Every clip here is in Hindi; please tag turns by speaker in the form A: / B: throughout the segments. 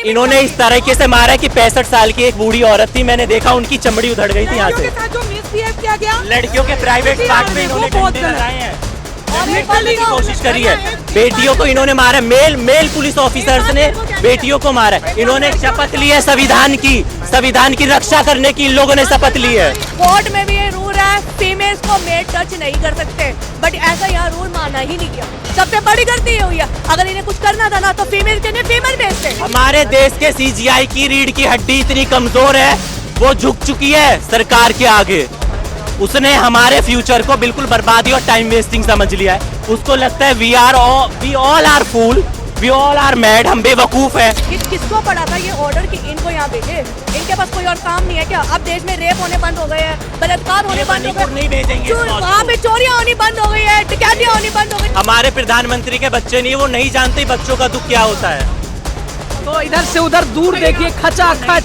A: इन्होंने इस तरीके से मारा कि 65 साल की एक बूढ़ी औरत थी, मैंने देखा उनकी चमड़ी उधड़ गई थी यहाँ से।
B: जो मिसबिहेव किया गया,
A: लड़कियों के प्राइवेट पार्ट में इन्होंने डंडे लगाए हैं, करने की कोशिश करी है। बेटियों को इन्होंने मारा, मेल पुलिस ऑफिसर्स ने बेटियों को मारा। इन्होंने शपथ ली है संविधान की रक्षा करने की, इन लोगों ने शपथ ली है।
C: कोर्ट में भी ये रूल है, फीमेल्स को मेड टच नहीं कर सकते, बट ऐसा यहाँ रूल माना ही नहीं गया। सबसे बड़ी गलती ये हुई है, अगर इन्हें कुछ करना था ना तो फीमेल के लिए फीमेल भेजते।
A: हमारे देश के सीजीआई की रीढ़ की हड्डी इतनी कमजोर है, वो झुक चुकी है सरकार के आगे। उसने हमारे फ्यूचर को बिल्कुल बर्बादी और टाइम वेस्टिंग समझ लिया है। उसको लगता है we all are fool, we all are mad, हम बेवकूफ हैं।
C: किसको पड़ा था ये ऑर्डर कि इनको यहाँ भेजे? इनके पास कोई और काम नहीं है क्या? अब देश में रेप होने बंद हो गए हैं, बलात्कार होने बंद हो गए,
A: नहीं भेजेंगे,
C: वहाँ पे चोरियाँ होनी बंद हो गई है, डकैतियाँ होनी बंद हो गई।
A: हमारे प्रधानमंत्री के बच्चे नहीं, वो नहीं जानते बच्चों का दुख क्या होता है।
D: तो इधर से उधर दूर देखिए, खचाखच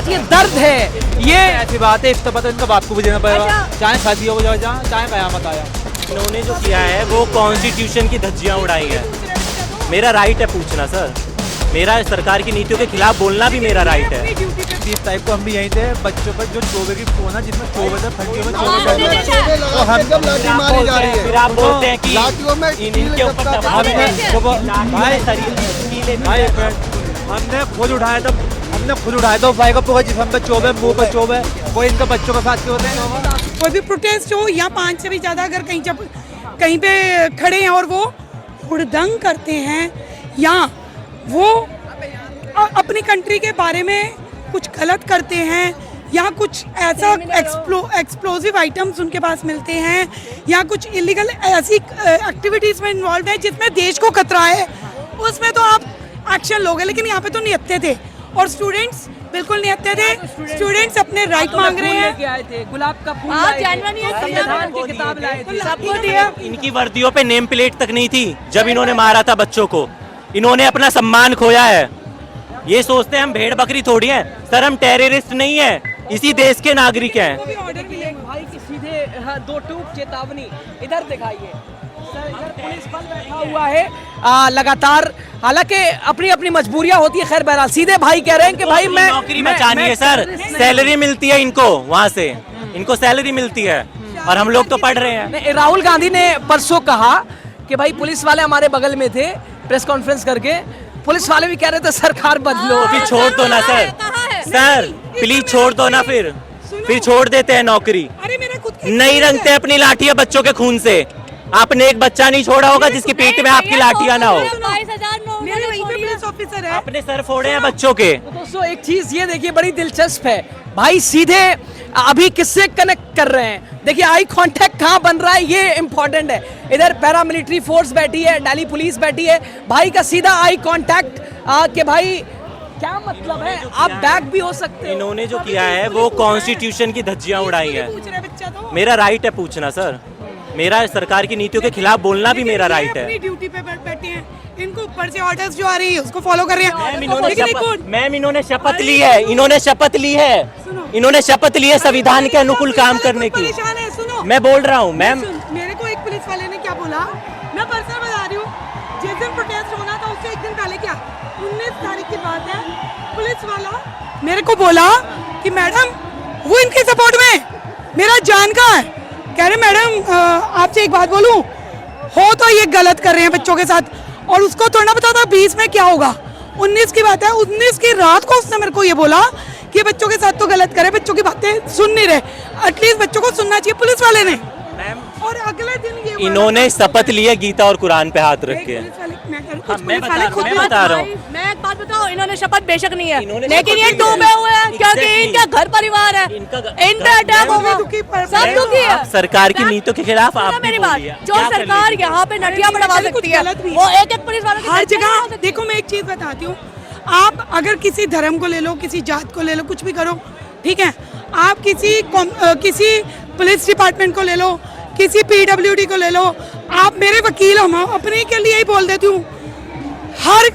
D: ये दर्द है। ये
E: ऐसी बात है, इसका पता इनका बाप को भी देना पड़ेगा, चाहे शादी हो जाए चाहे कयामत आया।
A: इन्होंने जो किया है वो कॉन्स्टिट्यूशन की धज्जियां उड़ाई है। मेरा राइट है पूछना सर, मेरा सरकार की नीतियों के खिलाफ बोलना भी मेरा राइट है।
E: इस टाइप को हम भी यहीं थे, बच्चों पर जो चोबे की फोन है, जिसमें चोबे से फंटियों में चोबे, तो हम जब लाठी मारी जा रही है,
A: फिर आप बोलते हैं कि
E: लाठियों में
A: इनके ऊपर दबाव
E: हमने खुद उठाया था, तो भाई का पूरा जिसम पे चोबे, मुंह पे चोबे, कोई इनका बच्चों के साथ क्यों होते हैं?
B: कोई भी प्रोटेस्ट हो या 5 से भी ज्यादा अगर कहीं पे खड़े हैं और वो हुड़दंग करते हैं या वो अपनी कंट्री के बारे में कुछ गलत करते हैं या कुछ ऐसा एक्सप्लोसिव आइटम्स उनके पास मिलते हैं या कुछ इलीगल ऐसी एक्टिविटीज में इन्वॉल्व है जिसमें देश को खतरा है, उसमें तो आप एक्शन लोगे। लेकिन यहाँ पे तो निहत्थे थे और स्टूडेंट्स बिल्कुल निहत्थे थे। स्टूडेंट्स अपने राइट मांग रहे हैं,
D: गुलाब का फूल,
C: संविधान
D: की किताब लाए थे,
C: सबको दिया।
A: इनकी वर्दियों पे नेम प्लेट तक नहीं थी जब इन्होंने मारा था बच्चों को। इन्होंने अपना सम्मान खोया है। ये सोचते हैं हम भेड़ बकरी थोड़ी हैं सर, हम टेररिस्ट नहीं है, इसी देश के नागरिक हैं।
D: भाई की सीधे 2 टूक चेतावनी इधर दिखाइए। इधर पुलिस बल बैठा हुआ है लगातार, हालांकि अपनी अपनी मजबूरियां होती है। खैर बहरहाल सीधे भाई कह रहे हैं कि भाई मैं
A: नौकरी बचानी है सर, सैलरी मिलती है इनको, वहाँ से इनको सैलरी मिलती है और हम लोग तो पढ़ रहे हैं।
D: राहुल गांधी ने परसों कहा कि भाई पुलिस वाले हमारे बगल में थे, प्रेस कॉन्फ्रेंस करके पुलिस वाले भी कह रहे थे सरकार बदलो।
A: फिर छोड़ दो ना सर, सर प्लीज छोड़ दो ना, फिर छोड़ देते हैं नौकरी। नहीं रंगते अपनी लाठियां बच्चों के खून से। आपने एक बच्चा नहीं छोड़ा होगा जिसकी पीठ में आपकी लाठियां ना हो। अपने सर फोड़े हैं बच्चों के।
D: तो दोस्तों एक चीज ये देखिए बड़ी दिलचस्प है, भाई सीधे अभी किससे कनेक्ट कर रहे हैं। देखिए आई कांटेक्ट कहाँ बन रहा है, ये इंपॉर्टेंट है। इधर पैरामिलिट्री फोर्स बैठी है, दिल्ली पुलिस बैठी है, भाई का सीधा आई कांटेक्ट कि भाई क्या मतलब है, आप बैक भी हो सकते हो।
A: इन्होंने जो किया है वो कॉन्स्टिट्यूशन की धज्जियां उड़ाई है। मेरा राइट है पूछना सर, मेरा सरकार की नीतियों के खिलाफ बोलना भी मेरा राइट है।
B: अपनी ड्यूटी पे बैठे हैं, इनको ऊपर से ऑर्डर्स जो आ रही है उसको फॉलो कर रहे हैं।
A: मैम इन्होंने शपथ ली है, इन्होंने शपथ ली है संविधान के अनुकूल काम करने की। मैं बोल रहा हूँ मैम,
B: मेरे को एक पुलिस वाले ने क्या बोला, मैं पर्सनल बता रही हूँ, जिस दिन प्रोटेस्ट होना था उससे एक दिन पहले, क्या 19 तारीख की बात है, पुलिस वाला मेरे को बोला कि मैडम वो इनके सपोर्ट में मेरा जान का है। कह रहे मैडम आपसे एक बात बोलूं, हो तो ये गलत कर रहे हैं बच्चों के साथ, और उसको थोड़ा पता था 20 में क्या होगा। 19 की बात है, 19 की रात को उसने मेरे को ये बोला कि बच्चों के साथ तो गलत करे, बच्चों की बातें सुन नहीं रहे। एटलीस्ट बच्चों को सुनना चाहिए पुलिस वाले ने। और अगले दिन ये
A: इन्होंने शपथ ली है गीता और कुरान पे हाथ रख के। मैं बता रहा हूँ,
C: मैं एक बात बताऊँ, इन्होंने शपथ बेशक नहीं है, लेकिन ये डूबे हुए हैं क्योंकि इनका घर परिवार है, इन पे अटैक होगा, सब दुखी है।
A: सरकार की नीतियों के खिलाफ आप
C: मेरी बात, जो सरकार यहाँ पे नटिया बढ़वा सकती है वो एक एक पुलिस वाले
B: हर जगह। देखो मैं एक चीज बताती हूँ, आप अगर किसी धर्म को ले लो, किसी जात को ले लो, कुछ भी करो, ठीक है, आप किसी पुलिस डिपार्टमेंट को ले लो, किसी पीडब्ल्यूडी को ले लो, आप मेरे वकील, हम अपने के लिए ही बोल देती हूँ, हर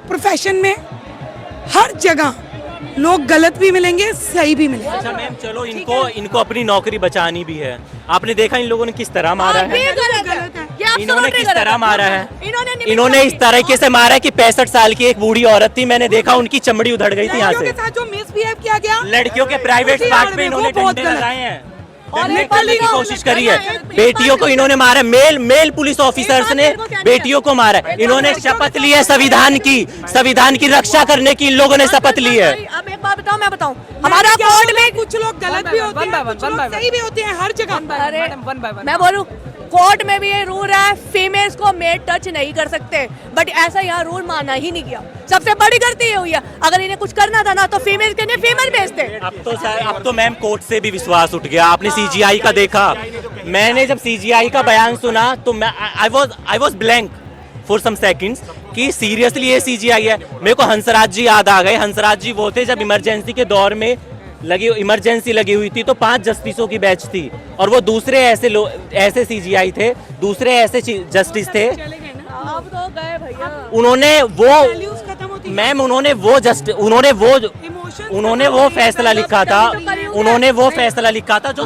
B: प्रोफेशन में हर जगह लोग गलत भी मिलेंगे, सही भी मिलेंगे।
A: अच्छा मैम चलो, इनको अपनी नौकरी बचानी भी है। आपने देखा इन लोगों ने किस तरह मारा है।
C: गलत है, ये
A: इन्होंने किस तरह मारा है?
C: इन्होंने
A: इन्होंने इस तरीके से मारा है कि 65 साल की एक बूढ़ी औरत थी, मैंने देखा उनकी चमड़ी उधड़ गई थी यहाँ
B: लड़कियों
A: से।
B: के साथ जो मिसबिहेव किया गया,
A: लड़कियों के प्राइवेट
B: उसी
A: पार्ट
B: आड़
A: पे
B: में, वो
A: इन्होंने
B: बहुत
A: डंडे
B: गलत।
A: लगाए हैं,
C: और
A: डंडे
C: एक
A: करने की
C: बात
A: कोशिश
C: बताओ,
A: करी है।
C: एक बात
A: बेटियों को इन्होंने मारा, मेल पुलिस ऑफिसर्स ने बेटियों को मारा है। इन्होंने शपथ ली है संविधान की रक्षा करने की, इन लोगों ने शपथ ली है।
C: अब एक बात बताओ, मैं बताऊं, हमारा
B: क्या
C: कोर्ट
B: बोला,
C: में
B: कुछ लोग गलत भी होते
D: one by
B: हैं,
D: one,
B: कुछ
D: one by
B: लोग
D: one.
B: सही भी होते हैं, हर जगह।
C: अरे
D: मैडम, one by one.
C: मैं बोलूं, कोर्ट में भी ये रूल है, फीमेल्स को मेड टच नहीं कर सकते, बट ऐसा यहाँ रूल माना ही नहीं गया। सबसे बड़ी गलती ये हुई है, अगर इन्हें कुछ करना था ना तो फीमेल के लिए फीमेल भेजते।
A: अब तो मैम कोर्ट से भी विश्वास उठ गया। आपने सीजीआई का देखा, मैंने जब सीजीआई का बयान सुना तो मैं I was blank for some seconds कि सीरियसली ये सीजीआई है। मेरे को हंसराज जी याद आ गए। हंसराज जी वो थे जब इमरजेंसी के दौर में इमरजेंसी लगी हुई थी तो 5 जस्टिसों की बैच थी, और वो दूसरे ऐसे सीजीआई थे, दूसरे ऐसे जस्टिस थे।
C: अब तो गए भैया।
A: उन्होंने
B: Values खत्म होती है।
A: मैम उन्होंने वो फैसला लिखा था, उन्होंने वो फैसला लिखा था जो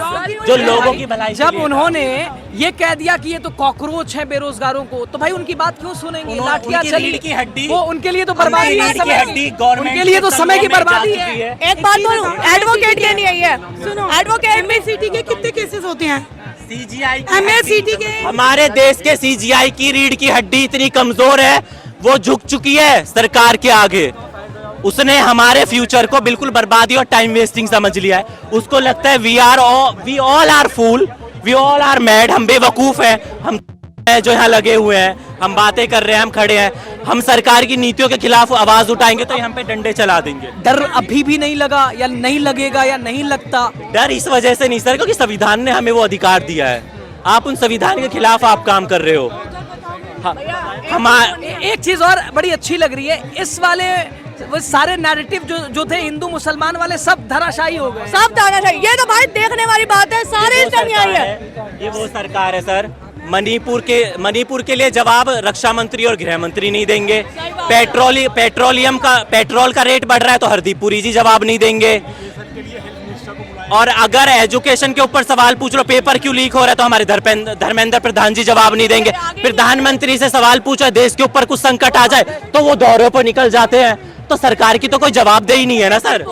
A: लोगों की भलाई के
D: जब
A: लिए था।
D: उन्होंने ये कह दिया कि ये तो कॉकरोच है बेरोजगारों को, तो भाई उनकी बात क्यों सुनेंगे? लाठियां
A: उनकी
D: चली,
A: रीढ़ की हड्डी,
D: वो उनके लिए तो बर्बादी
A: उनकी
D: है,
A: रीढ़ की हड्डी गवर्नमेंट
D: उनके लिए तो
A: के
D: समय की
A: तलवों में
D: बर्बादी
A: जा चुकी
D: है।
C: एक बात बोलूं, एडवोकेट के नहीं आई है,
B: सुनो,
C: एडवोकेट
B: एमएससीटी के कितने केसेस होते हैं?
A: सीजीआई
B: MACT के
A: हमारे देश के सीजीआई की रीढ़ की हड्डी इतनी कमजोर है, वो झुक चुकी है सरकार के आगे। उसने हमारे फ्यूचर को बिल्कुल बर्बादी और टाइम वेस्टिंग समझ लिया है। उसको लगता है we all are fool, we all are mad, हम बेवकूफ हैं, हम जो यहाँ लगे हुए हैं, हम बातें कर रहे हैं, हम खड़े हैं, हम सरकार की नीतियों के खिलाफ आवाज उठाएंगे तो ये हम पे डंडे चला देंगे।
D: डर अभी भी नहीं लगा या नहीं लगेगा या नहीं लगता?
A: डर इस वजह से नहीं सर, क्योंकि संविधान ने हमें वो अधिकार दिया है। आप उन संविधान के खिलाफ आप काम कर रहे हो।
D: एक चीज और बड़ी अच्छी लग रही है, इस वाले वो सारे नैरेटिव जो थे हिंदू मुसलमान वाले, सब धराशायी हो गए।
C: सब दाना चाहिए। ये तो भाई देखने वाली बात है, सारे इससे नहीं आई है।
A: ये वो सरकार है सर। मणिपुर के लिए जवाब रक्षा मंत्री और गृह मंत्री नहीं देंगे। पेट्रोल का रेट बढ़ रहा है तो हरदीप पुरी जी जवाब नहीं देंगे। और अगर एजुकेशन के ऊपर सवाल पूछ लो, पेपर क्यों लीक हो रहा है, तो हमारे धर्मेंद्र प्रधान जी जवाब नहीं देंगे। प्रधानमंत्री से सवाल पूछो, देश के ऊपर कुछ संकट आ जाए तो वो दौरे पर निकल जाते हैं। तो सरकार की तो कोई जवाबदेही नहीं है ना सर।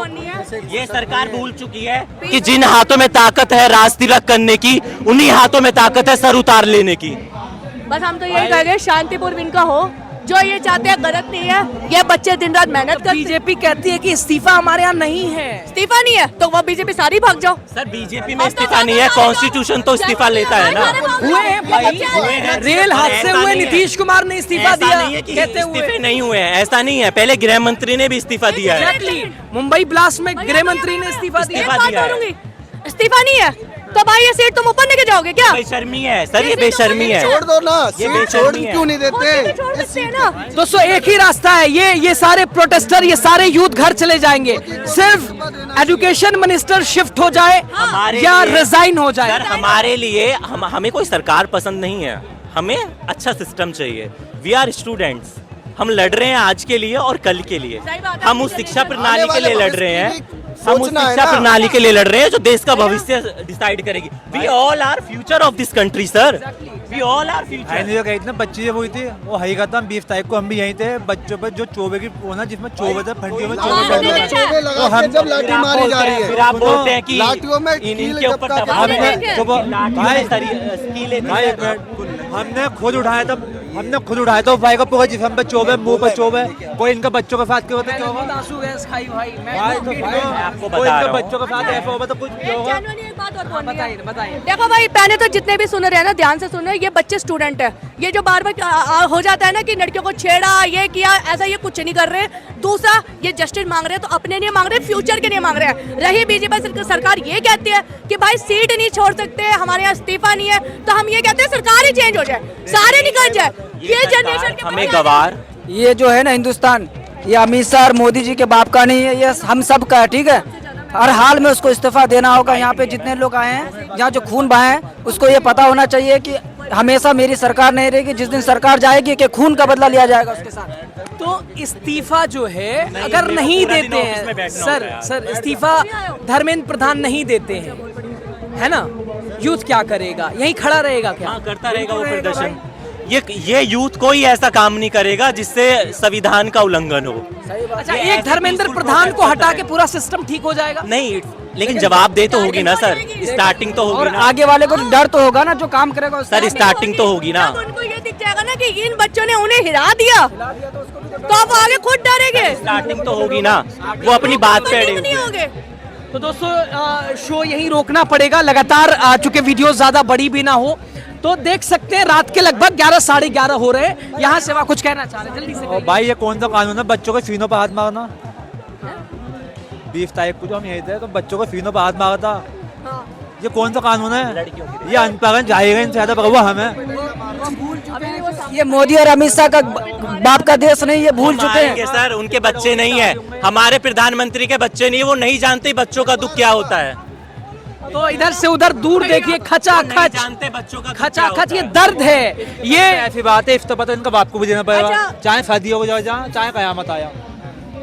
A: ये सरकार भूल चुकी है कि जिन हाथों में ताकत है राज तिलक करने की, उन्हीं हाथों में ताकत है सर उतार लेने की।
C: बस हम तो यही कहेंगे, शांतिपूर्ण इनका हो, जो ये चाहते हैं गलत नहीं है। ये बच्चे दिन रात मेहनत करते हैं।
D: बीजेपी कहती है कि इस्तीफा हमारे यहाँ नहीं है।
C: इस्तीफा नहीं है तो वो बीजेपी सारी भाग जाओ।
A: सर बीजेपी में इस्तीफा नहीं है, कॉन्स्टिट्यूशन तो इस्तीफा लेता है ना।
D: हुए हैं भाई, रेल हादसे हुए, नीतीश कुमार ने इस्तीफा
A: ऐसा
D: दिया
A: नहीं है कि
D: कहते
A: इस्तीफे
D: हुए।
A: नहीं हुए हैं, ऐसा नहीं है। पहले गृह मंत्री ने भी इस्तीफा दिया है।
D: Exactly, मुंबई ब्लास्ट में गृह मंत्री ने इस्तीफा
C: एक
D: दिया।
A: इस्तीफा
C: बात
A: दिया है।
C: बोलूंगी, इस्तीफा नहीं है तो भाई ये सीट तुम ऊपर लेके जाओगे क्या?
A: बेशर्मी है सर, ये बेशर्मी है।
F: छोड़ दो ना,
A: ये
F: सीट छोड़
A: बेशर्मी है।
F: क्यों नहीं
C: छोड़
F: देते?
C: सकते हैं ना।
D: दोस्तों एक ही रास्ता है, ये सारे प्रोटेस्टर, ये सारे यूथ घर चले जाएंगे। सिर्फ एजुकेशन मिनिस्टर शिफ्ट हो जाए
A: हमारे
D: या
A: लिए-
D: रिजाइन हो
A: सर
D: जाए।
A: हमारे लिए हमें कोई सरकार पसंद नहीं है, हमें अच्छा सिस्टम चाहिए। वी आर स्टूडेंट्स, हम लड़ रहे हैं आज के लिए और कल के लिए।
C: सही बात है,
A: हम उस शिक्षा प्रणाली के लिए लड़ रहे हैं,
F: भविष्य
A: हम उस
F: सोचना है
A: शिक्षा
F: ना।
A: प्रणाली के लिए लड़ रहे हैं जो देश का भविष्य डिसाइड करेगी। We all are future of this country sir, we all are future.
E: जो कही थी ना, बच्ची जब हुई थी वो हकीकत 20 तारीख को हम भी यहीं थे। बच्चों पर जो चोबे की होना, जिसमें चोबे थे, फंडियों में
F: चोबे लगा के जब लाठी मारी जा रही
A: फिर
F: है,
A: आप बोलते हैं कि
F: लाठियों में
A: इनके
F: कील
A: ऊपर
F: जब
A: दबाव
C: हमने-
A: है।
E: हमने खुद उठाया था, भाई का पूरा जिसम पे चोबे, मुंह पे चोबे। कोई इनका बच्चों के साथ क्यों होता है? क्यों होगा?
D: आंसू गैस खाई भाई, मैं
E: भाई तो
D: पीठ
E: भाई,
D: में-
A: आपको
E: कोई
A: बता
E: इनके
A: रहा हूँ।
E: बच्चों के साथ ऐसा होगा तो कुछ क्यों होगा?
C: genuinely एक बात और बोलनी है।
D: बताइए बताइए।
C: देखो भाई, पहले तो जितने भी सुन रहे हैं ना, ध्यान से सुन रहे हैं, ये बच्चे स्टूडेंट है। ये जो बार बार हो जाता है ना कि लड़कियों को छेड़ा, ये किया, ऐसा ये कुछ नहीं कर रहे। दूसरा, ये जस्टिस मांग रहे हैं तो अपने लिए मांग रहे हैं, फ्यूचर के लिए मांग रहे हैं। रही बीजेपी सरकार ये कहती है कि भाई सीट नहीं छोड़ सकते, हमारे यहाँ इस्तीफा नहीं है, तो हम ये कहते हैं सरकार ही चेंज हो जाए, सारे निकल जाए। ये जनरेशन के
A: हमें
C: बच्चे-
A: गवार
G: ये जो है ना हिंदुस्तान, ये अमित शाह और मोदी जी के बाप का नहीं है, ये हम सब का है, ठीक है। हर हाल में उसको इस्तीफा देना होगा। यहाँ पे जितने लोग आए हैं, जहाँ जो खून बहाए हैं, उसको ये पता होना चाहिए कि हमेशा मेरी सरकार नहीं रहेगी, जिस दिन सरकार जाएगी कि खून का बदला लिया जाएगा उसके साथ।
D: तो इस्तीफा जो है अगर नहीं
A: पूरा दिन
D: देते
A: ऑफिस में
D: हैं
A: बैठना
D: सर,
A: होता है।
D: सर इस्तीफा धर्मेंद्र प्रधान नहीं देते हैं, है ना, यूथ क्या करेगा? यहीं खड़ा रहेगा क्या?
A: हाँ करता रहेगा वो प्रदर्शन। ये यूथ कोई ऐसा काम नहीं करेगा जिससे संविधान का उल्लंघन हो।
D: अच्छा,
A: ये
D: एक
A: ऐसे
D: धर्मेंद्र
A: peaceful
D: प्रधान को
A: protest
D: हटा
A: होता
D: के
A: है।
D: पूरा सिस्टम ठीक हो जाएगा?
A: नहीं, लेकिन जवाब दे तो होगी ना सर, स्टार्टिंग तो होगी
G: और
A: ना
G: आगे वाले को डर तो होगा ना, जो काम करेगा उसका।
A: सर, स्टार्टिंग तो होगी ना।
C: जब उनको ये दिख जाएगा ना कि इन बच्चों ने उन्हें हिरा दिया तो अब आगे खुद डरेंगे,
A: स्टार्टिंग तो होगी ना, वो अपनी बात पे अड़े
C: नहीं
A: हुए हैं।
C: होंगे।
D: तो दोस्तों शो यहीं रोकना पड़ेगा, लगातार चूंकि वीडियो ज्यादा बड़ी भी ना हो। तो देख सकते हैं रात के लगभग 11 साढ़े 11 हो रहे हैं। यहाँ से वहाँ कुछ कहना चाह रहे हैं, जल्दी से
E: और
D: कहिए।
E: भाई ये कौन सा कानून है बच्चों के सीनों पर हाथ मारना? 20 तारीख को जो हम यहीं थे तो बच्चों को सीनों पर हाथ मारा था। ये कौन सा कानून है? ये अनपढ़ जाहिर इनसे ज्यादा भगवा हमें।
G: ये मोदी और अमित शाह का बाप का देश नहीं, ये भूल चुके
A: आएंगे
G: हैं।
A: सर, उनके बच्चे नहीं है, हमारे प्रधानमंत्री के बच्चे नहीं है, वो नहीं जानते बच्चों का दुख क्या होता है।
D: तो इधर से उधर दूर देखिए, खचा
A: वो नहीं
D: खच,
A: जानते बच्चों का दुख
D: खचा
A: क्या
D: खच,
A: होता
D: ये
A: है।
D: दर्द है। ये
E: ऐसी बात है, इफ्तार तो इनका बाप को भी देना पड़ेगा,
C: अच्छा।
E: चाहे शादी हो जाए, चाहे कयामत आया।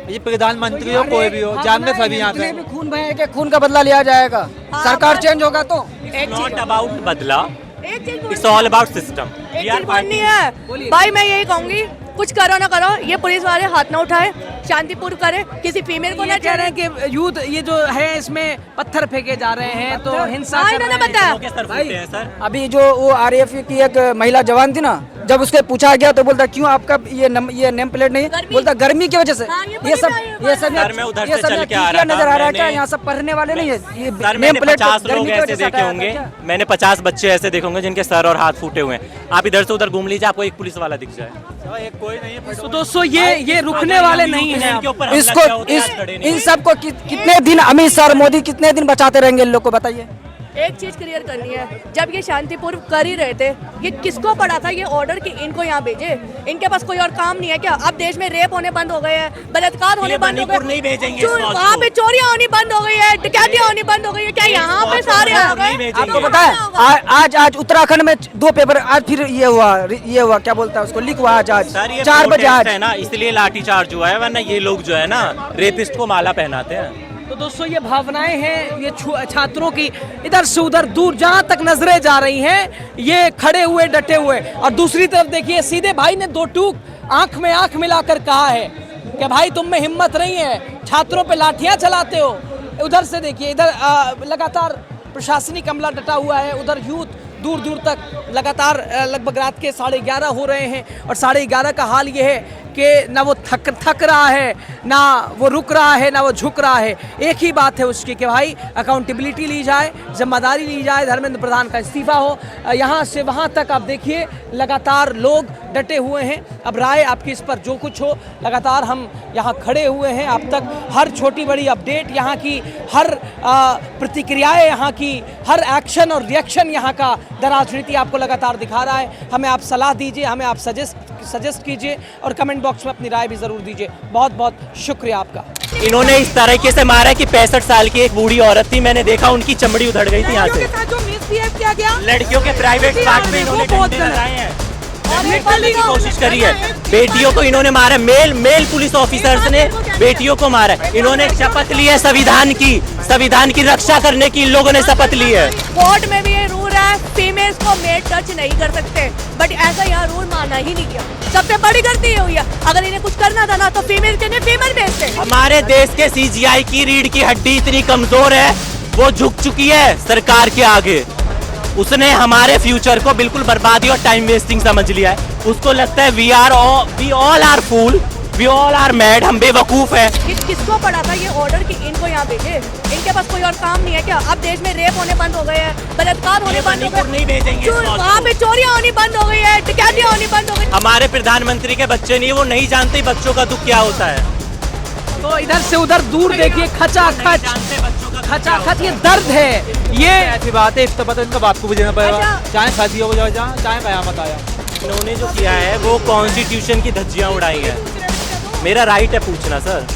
E: ये प्रधानमंत्री हो कोई भी हो, जान में सभी यहाँ
G: जितने
E: पे।
G: भी खून बहे के खून का बदला लिया जाएगा। सरकार चेंज होगा तो
A: नॉट अबाउट बदला,
C: एक चीज
A: इट्स ऑल अबाउट सिस्टम।
C: एक चीज बोलनी है भाई, मैं यही कहूंगी, कुछ करो ना करो, ये पुलिस वाले हाथ ना उठाए, शांतिपूर्ण करे, किसी फीमेल को ना
D: ये कह रहे हैं कि यूथ ये जो है इसमें पत्थर फेंके जा रहे हैं, तो हिंसा
C: हाँ,
D: कर
C: इन्होंने
D: रहे हैं।
C: बताया।
A: सर फूटे हैं सर।
G: अभी जो वो आरएएफ की एक महिला जवान थी ना, जब उसके पूछा गया तो बोलता क्यों आपका ये नेम प्लेट नहीं,
C: गर्मी।
G: बोलता गर्मी की वजह से।
C: हाँ, ये
G: ये
C: बड़ी
G: सब
C: बात है।
A: सर, मैं उधर
G: ये
A: से
G: सब
A: चल
G: यहाँ
A: के आ रहा
G: टीकिया
A: था,
G: नजर आ रहा है क्या?
A: मैंने-
G: यहाँ सब पढ़ने वाले नहीं है। ये
A: सर,
G: नेम
A: मैंने
G: प्लेट
A: 50 लोग
G: गर्मी की
A: ऐसे
G: वजह से
A: देखे
G: हटाया था
A: होंगे,
G: क्या?
A: मैंने 50 बच्चे ऐसे देखे होंगे जिनके सर और हाथ फूटे हुए हैं। आप इधर से उधर घूम लीजिए, आपको एक पुलिस वाला दिख जाए।
E: एक कोई नहीं है।
D: तो दोस्तों ये रुकने वाले नहीं हैं।
A: इनके ऊपर हमला
G: इसको
A: किया होता है, आज खड़े नहीं
G: इन सबको कितने दिन अमित शाह और मोदी कितने दिन बचाते रहेंगे इन लोग को, बताइए।
C: एक चीज क्लियर करनी है, जब ये शांतिपूर्व कर ही रहे थे, ये किसको पड़ा था ये ऑर्डर कि इनको यहाँ भेजे? इनके पास कोई और काम नहीं है क्या? अब देश में रेप होने बंद हो गए हैं, बलात्कार होने
A: ये
C: बंद हो
A: मणिपुर
C: गए,
A: नहीं भेजेंगे इस फौज को।
C: वहाँ पे चोरियां होनी बंद हो गई है, डकैतियां होनी बंद हो गई है, क्या यहाँ पे सारे आ
A: नहीं
C: गए?
A: भेजेंगे।
G: आपको पता है आज उत्तराखंड में 2 पेपर, आज फिर ये हुआ क्या बोलता है उसको, लीक हुआ आज
A: सर, ये
G: 4 बजे
A: protest
G: आज।
A: है ना, इसलिए लाठीचार्ज हुआ है, वरना ये लोग जो है ना रेपिस्ट को माला पहनाते हैं।
D: तो दोस्तों ये भावनाएं हैं ये छात्रों की, इधर से उधर दूर जहां तक नजरें जा रही हैं, ये खड़े हुए डटे हुए। और दूसरी तरफ देखिए, सीधे भाई ने 2 टूक आंख में आंख मिलाकर कहा है कि भाई तुम में हिम्मत नहीं है, छात्रों पे लाठियां चलाते हो। उधर से देखिए, इधर लगातार प्रशासनिक अमला डटा हुआ है, उधर यूथ दूर दूर तक लगातार लगभग रात के 11:30 हो रहे हैं। और 11:30 का हाल ये है कि ना वो थक रहा है, ना वो रुक रहा है, ना वो झुक रहा है। एक ही बात है उसकी कि भाई अकाउंटेबिलिटी ली जाए, जिम्मेदारी ली जाए, धर्मेंद्र प्रधान का इस्तीफा हो। यहाँ से वहाँ तक आप देखिए लगातार लोग डटे हुए हैं। अब राय आपकी इस पर जो कुछ हो, लगातार हम यहाँ खड़े हुए हैं। अब तक हर छोटी बड़ी अपडेट यहाँ की, हर प्रतिक्रियाएं यहाँ की, हर एक्शन और रिएक्शन यहाँ का राजनीति आपको लगातार दिखा रहा है। हमें आप सलाह दीजिए, हमें आप सजेस्ट कीजिए और कमेंट बॉक्स में अपनी राय भी जरूर दीजिए। बहुत बहुत शुक्रिया आपका।
A: इन्होंने इस तरीके से मारा कि 65 साल की एक बूढ़ी औरत थी, मैंने देखा उनकी चमड़ी उधड़ गई थी यहाँ
B: लड़कियों
A: से।
B: के साथ जो मिसबिहेव किया गया,
A: लड़कियों के प्राइवेट पार्ट में इन्होंने
B: वो बहुत
A: डंडे
B: गलत।
A: लगाए हैं,
B: और एक
A: करने की
B: बात
A: कोशिश करी है।
B: एक चीज
A: बेटियों को इन्होंने मारा, मेल पुलिस ऑफिसर्स ने बेटियों को मारा। इन्होंने शपथ ली है संविधान की रक्षा करने की इन लोगों ने शपथ ली है।
C: कोर्ट में भी ये रूल है, फीमेल्स को मेल टच नहीं कर सकते, बट ऐसा यहाँ रूल माना ही नहीं गया। सबसे बड़ी गलती ये हुई है, अगर इन्हें कुछ करना था ना तो फीमेल के लिए फीमेल भेजते।
A: हमारे देश के सीजीआई की रीढ़ की हड्डी इतनी कमजोर है, वो झुक चुकी है सरकार के आगे। उसने हमारे फ्यूचर को बिल्कुल बर्बादी और टाइम वेस्टिंग समझ लिया है। उसको लगता है we all are fool, we all are mad, हम बेवकूफ हैं।
C: किसको पड़ा था ये ऑर्डर कि इनको यहाँ भेजे? इनके पास कोई और काम नहीं है क्या? अब देश में रेप होने बंद हो गए हैं, बलात्कार होने बंद हो
A: मणिपुर नहीं भेजेंगे इस
C: गए,
A: फौज
C: वहाँ
A: को।
C: पे चोरियां होनी बंद हो गई है, डकैतियां होनी बंद हो गई।
A: हमारे प्रधानमंत्री के बच्चे नहीं, वो नहीं जानते बच्चों का दुख क्या होता है।
D: तो इधर से उधर दूर देखिए, खचा खच,
A: जानते बच्चों का दुख
D: खचा
A: क्या
D: खच,
A: होता
D: ये
A: है।
D: दर्द है। ये
E: ऐसी बात है, इफ्तार तो इनका बाप को भी देना पड़ेगा,
C: अच्छा।
E: चाहे शादी हो जाए, चाहे कयामत आया।
A: इन्होंने जो किया है वो कॉन्स्टिट्यूशन की धज्जियां उड़ाई है। मेरा राइट है पूछना सर,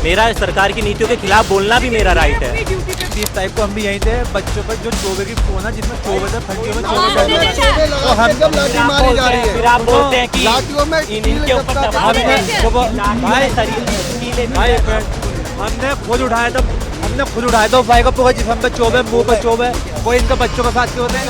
A: मेरा सरकार की नीतियों के खिलाफ बोलना भी मेरा राइट है।
E: 30 तारीख को हम भी यहीं थे, बच्चों पर जो चोबे की फोन है, जिसमें चोबे थे, फंडियों में
C: हाँ,
E: चोबे थे।
F: चोबे लगा के जब लाठी मारी जा रही
A: फिर
F: है,
A: आप बोलते हैं कि
F: लाठियों में
A: इनके ऊपर
F: कील
A: दबाव है।
E: हमने भाई हमने खुद उठाया था भाई का पूरा जिसम पे चोबे, मुंह पे चोबे, कोई इनका बच्चों के साथ क्यों होते हैं?